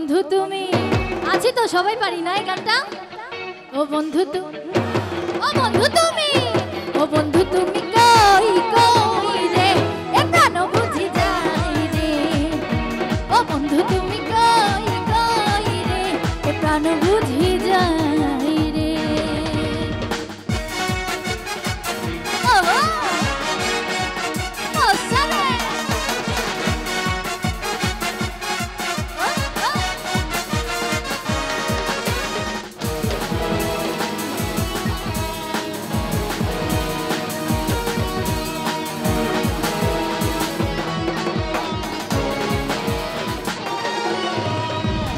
বন্ধু তুমি আছি তো সবাই পারি না এই গানটা। ও বন্ধু তুমি, ও বন্ধু তুমি, ও বন্ধু তুমি কই কই রে এ প্রাণ বুঝি যাই রে। ও বন্ধু তুমি কই কই রে এ প্রাণ বুঝি যাই রে। ও ও সারে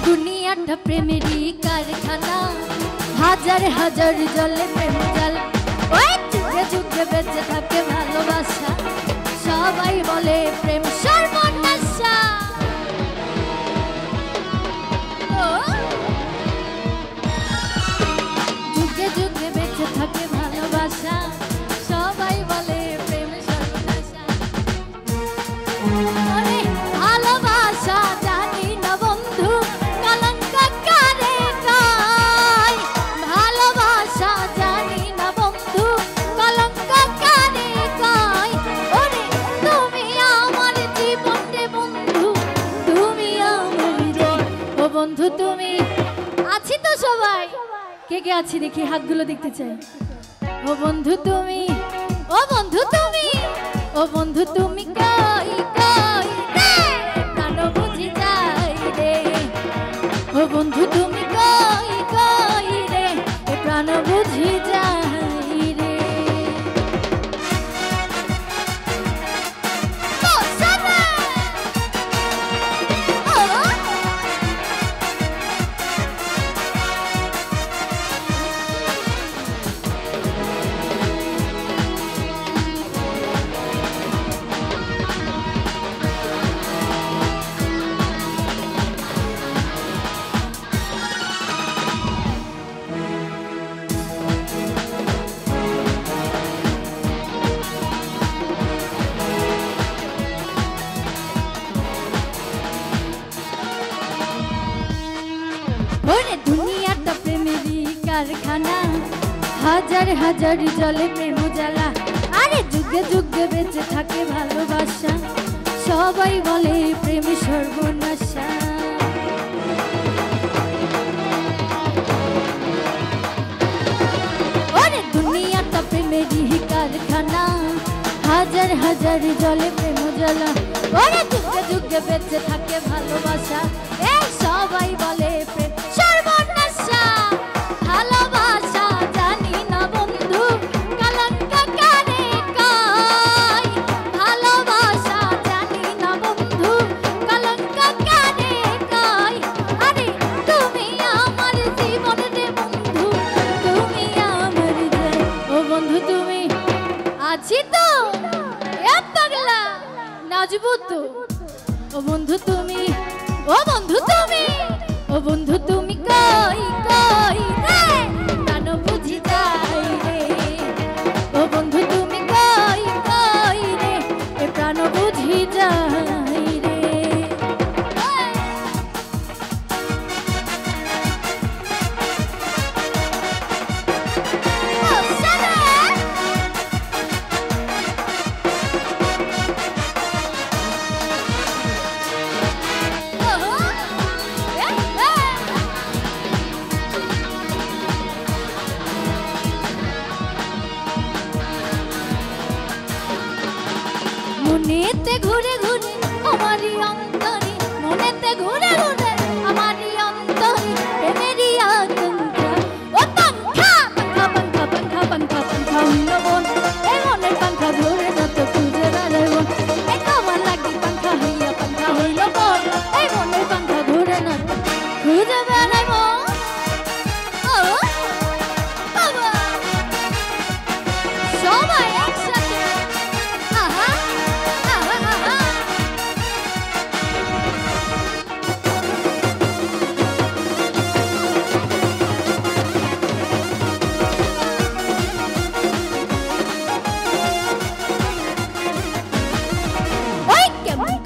দুনিয়াটা প্রেমেরই কারখানা, হাজার হাজার জলে প্রেম জাল, ওই যুগে যুগে বেঁচে থাকে ভালোবাসা, সবাই বলে প্রেম সর্বনাশা। যুগে যুগে বেঁচে থাকে ভালোবাসা, সবাই বলে প্রেম সর্বনাশা। ভালোবাসা জানি না বন্ধু কলঙ্ক কারে গায়, ভালোবাসা জানি না বন্ধু কলঙ্ক কারে গায়। ওরে তুমি আমার জীবন রে বন্ধু, তুমি আমার হৃদয়। ও বন্ধু তুমি আছি তো সবাই, কে কে আছি দেখি হাতগুলো দেখতে চাই। ও বন্ধু তুমি, ও বন্ধু তুমি, ও বন্ধু তুমি কই কই রে প্রাণ বুঝি যাই রে। ও বন্ধু তুমি কই কই রে এ প্রাণ বুঝি যাই রে। ওরে দুনিয়াটা প্রেমেরই কারখানা, হাজার হাজার জলে প্রেম জ্বালা, আরে যুগে যুগে বেঁচে থাকে ভালোবাসা, সবাই বলে প্রেম সর্বনাশা। ওরে দুনিয়াটা প্রেমেরই কারখানা, হাজার হাজার জলে প্রেম জ্বালা, ওরে যুগে যুগে বেঁচে থাকে ভালোবাসা, এই সবাই বলে প্রেম সর্বনাশা। ভালোবাসা জানি না বন্ধু কলঙ্ক কারে গায়, ভালোবাসা জানি না বন্ধু কলঙ্ক কারে গায়। আরে তুমি আমার জীবন রে বন্ধু, তুমি আমার হৃদয়। ও বন্ধু তুমি আছি তো এ পাগলা নাচবো তো। ও বন্ধু তুমি, ও বন্ধু তুমি, ও বন্ধু তুমি কই কই রে প্রাণ বুঝি যাই রে। ও বন্ধু তুমি কই কই রে এ প্রাণ বুঝি যাই রে। মনেতে ঘুরে ঘুরে আমারই অন্তরে, মনেতে ঘুরে ঘুরে আমারই অন্তরে প্রেমেরই আকাঙ্ক্ষা। ও পাঙ্খা পাঙ্খা পাঙ্খা পাঙ্খা পাঙ্খা পাঙ্খা হইল বন, এই মনের পাঙ্খা ধরে না তো খুঁজে বেড়াই বন। এই তোমার লাগি পাঙ্খা হইয়া পাঙ্খা হইল বন, এই মনের পাঙ্খা ধরে না তো খুঁজে বেড়াই বন। ও বাবা সবাই একসাথে আহা আহা আহা।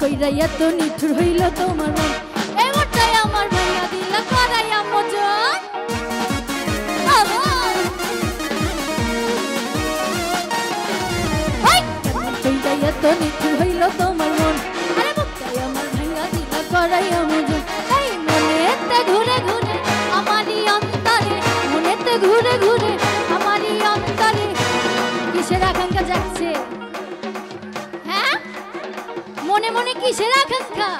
কইরা এত নিঠুর হইল তোমার মন, এমনটাই আমার মন কিসের আকাঙ্ক্ষা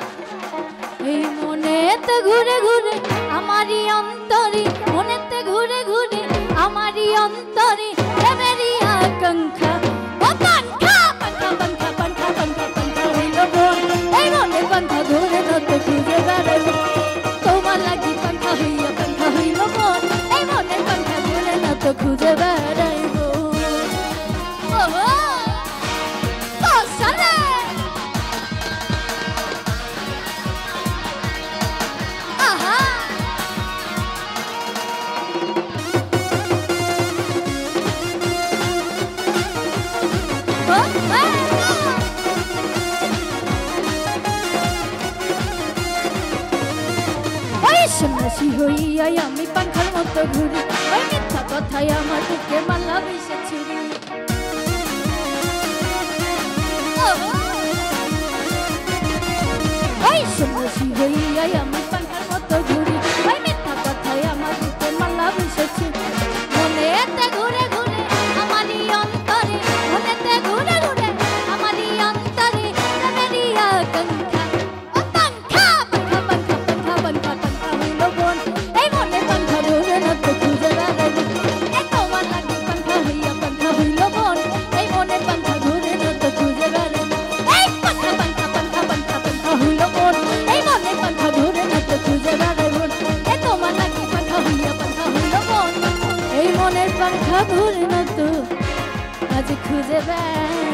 এই মনেতে ঘুরে ঘুরে আমারই অন্তরে মনেতে ঘুরে ঘুরে আমারই অন্তরে প্রেমেরই আকাঙ্ক্ষা ও পাঙ্খা পাঙ্খা পাঙ্খা পাঙ্খা পাঙ্খা পাঙ্খা হইল মন এই মনে পাঙ্খা ধরে নতে খুঁজে বেড়াইব তোমার লাগি পাঙ্খা হইল মন এই মনে পাঙ্খা ধরে নতে খুঁজে বেড়াইব ওহো সালে আহা সন্ন্যাসী হইয়া আমি পাঙ্খার মতো ঘুরি ওই মিথ্যা কথায় আমার বুকে মালা বিষে ছুরি ওই সন্ন্যাসী হইয়া আমি পাঙ্খার মতো ঘুরি ওই মিথ্যা কথায় আমার বুকে মালা বিষে ছুরি মনেতে ঘুরে ঘুরে আমারই অন্তরে মনেতে ঘুরে ঘুরে আমারই অন্তরে প্রেমেরই আকাঙ্ক্ষা ও পাঙ্খা পাঙ্খা পাঙ্খা পাঙ্খা পাঙ্খা পাঙ্খা হইল মন এই মনে পাঙ্খা ধরে নতে খুঁজে বেড়াইব এই তোমার লাগি পাঙ্খা হইল মন এই মনে পাঙ্খা ধরে নতে খুঁজে বেড়াইব এই পাঙ্খা পাঙ্খা পাঙ্খা পাঙ্খা পাঙ্খা হইল মন এই মনে পাঙ্খা ধরে নতে খুঁজে বেড়াইব এই তোমার লাগি পাঙ্খা হইল মন এই মনের পাঙ্খা ধরে নতে আজ খুঁজে বেড়াইব